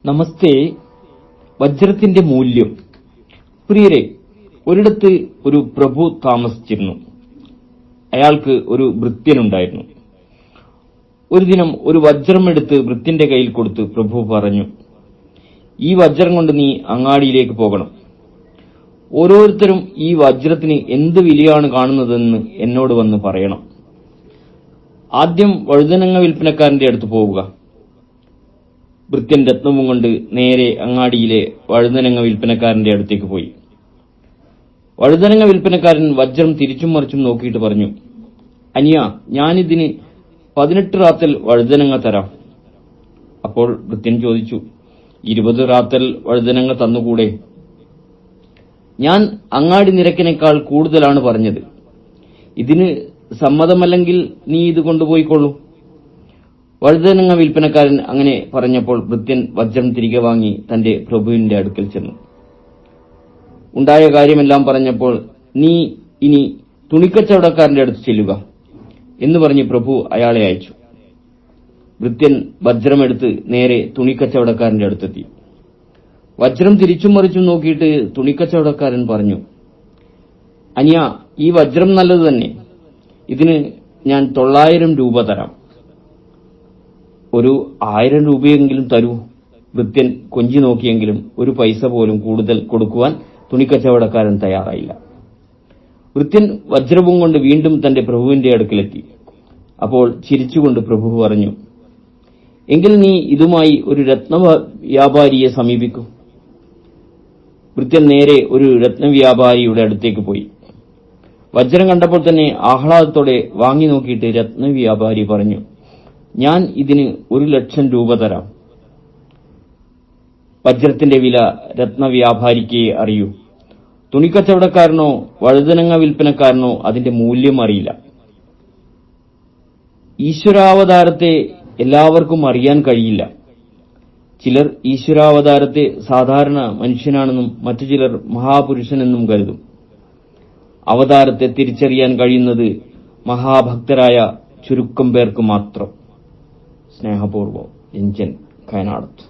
നമസ്തേ. വജ്രത്തിന്റെ മൂല്യം. പ്രിയരെ, ഒരിടത്ത് ഒരു പ്രഭു താമസിച്ചിരുന്നു. അയാൾക്ക് ഒരു ഭൃത്യനുണ്ടായിരുന്നു. ഒരു ദിനം ഒരു വജ്രം എടുത്ത് ഭൃത്യന്റെ കയ്യിൽ കൊടുത്ത് പ്രഭു പറഞ്ഞു, ഈ വജ്രം കൊണ്ട് നീ അങ്ങാടിയിലേക്ക് പോകണം. ഓരോരുത്തരും ഈ വജ്രത്തിന് എന്ത് വിലയാണ് കാണുന്നതെന്ന് എന്നോട് വന്ന് പറയണം. ആദ്യം വഴുതനങ്ങ വിൽപ്പനക്കാരന്റെ അടുത്ത് പോവുക. ഭൃത്യൻ രത്നവും കൊണ്ട് നേരെ അങ്ങാടിയിലെ വഴുതനങ്ങ വിൽപ്പനക്കാരന്റെ അടുത്തേക്ക് പോയി. വഴുതനങ്ങ വിൽപ്പനക്കാരൻ വജ്രം തിരിച്ചും മറിച്ചും നോക്കിയിട്ട് പറഞ്ഞു, അനിയ, ഞാനിതിന് 18 റാത്തൽ വഴുതനങ്ങ തരാം. അപ്പോൾ ഭൃത്യൻ ചോദിച്ചു, 20 റാത്തൽ വഴുതനങ്ങ തന്നുകൂടെ? ഞാൻ അങ്ങാടി നിരക്കിനേക്കാൾ കൂടുതലാണ് പറഞ്ഞത്. ഇതിന് സമ്മതമല്ലെങ്കിൽ നീ ഇത് കൊണ്ടുപോയിക്കൊള്ളൂ. വഴുതനങ്ങ വിൽപ്പനക്കാരൻ അങ്ങനെ പറഞ്ഞപ്പോൾ ഭൃത്യൻ വജ്രം തിരികെ വാങ്ങി തന്റെ പ്രഭുവിന്റെ അടുക്കൽ ചെന്നു. ഉണ്ടായ കാര്യമെല്ലാം പറഞ്ഞപ്പോൾ, നീ ഇനി തുണിക്കച്ചവടക്കാരന്റെ അടുത്ത് ചെല്ലുക എന്ന് പറഞ്ഞ് പ്രഭു അയാളെ അയച്ചു. ഭൃത്യൻ വജ്രമെടുത്ത് നേരെ തുണിക്കച്ചവടക്കാരന്റെ അടുത്തെത്തി. വജ്രം തിരിച്ചും മറിച്ചും നോക്കിയിട്ട് തുണിക്കച്ചവടക്കാരൻ പറഞ്ഞു, അനിയ, ഈ വജ്രം നല്ലത് തന്നെ. ഇതിന് ഞാൻ 900 രൂപ തരാം. ഒരു 1000 രൂപയെങ്കിലും തരൂ. ഭൃത്യൻ കൊഞ്ചി നോക്കിയെങ്കിലും ഒരു പൈസ പോലും കൂടുതൽ കൊടുക്കുവാൻ തുണിക്കച്ചവടക്കാരൻ തയ്യാറായില്ല. ഭൃത്യൻ വജ്രവും കൊണ്ട് വീണ്ടും തന്റെ പ്രഭുവിന്റെ അടുക്കലെത്തി. അപ്പോൾ ചിരിച്ചുകൊണ്ട് പ്രഭു പറഞ്ഞു, എങ്കിൽ നീ ഇതുമായി ഒരു രത്നവ്യാപാരിയെ സമീപിക്കൂ. ഭൃത്യൻ നേരെ ഒരു രത്നവ്യാപാരിയുടെ അടുത്തേക്ക് പോയി. വജ്രം കണ്ടപ്പോൾ തന്നെ ആഹ്ലാദത്തോടെ വാങ്ങി നോക്കിയിട്ട് രത്നവ്യാപാരി പറഞ്ഞു, ഞാൻ ഇതിന് 1,00,000 രൂപ തരാം. വജ്രത്തിന്റെ വില രത്നവ്യാപാരിക്ക് അറിയൂ. തുണിക്കച്ചവടക്കാരനോ വഴുതനങ്ങ വിൽപ്പനക്കാരനോ അതിന്റെ മൂല്യം അറിയില്ല. ഈശ്വരാവതാരത്തെ എല്ലാവർക്കും അറിയാൻ കഴിയില്ല. ചിലർ ഈശ്വരാവതാരത്തെ സാധാരണ മനുഷ്യനാണെന്നും മറ്റു ചിലർ മഹാപുരുഷനെന്നും കരുതും. അവതാരത്തെ തിരിച്ചറിയാൻ കഴിയുന്നത് മഹാഭക്തരായ ചുരുക്കം പേർക്ക് മാത്രം. സ്നേഹപൂർവ്വം, രഞ്ജൻ കയനാടത്ത്.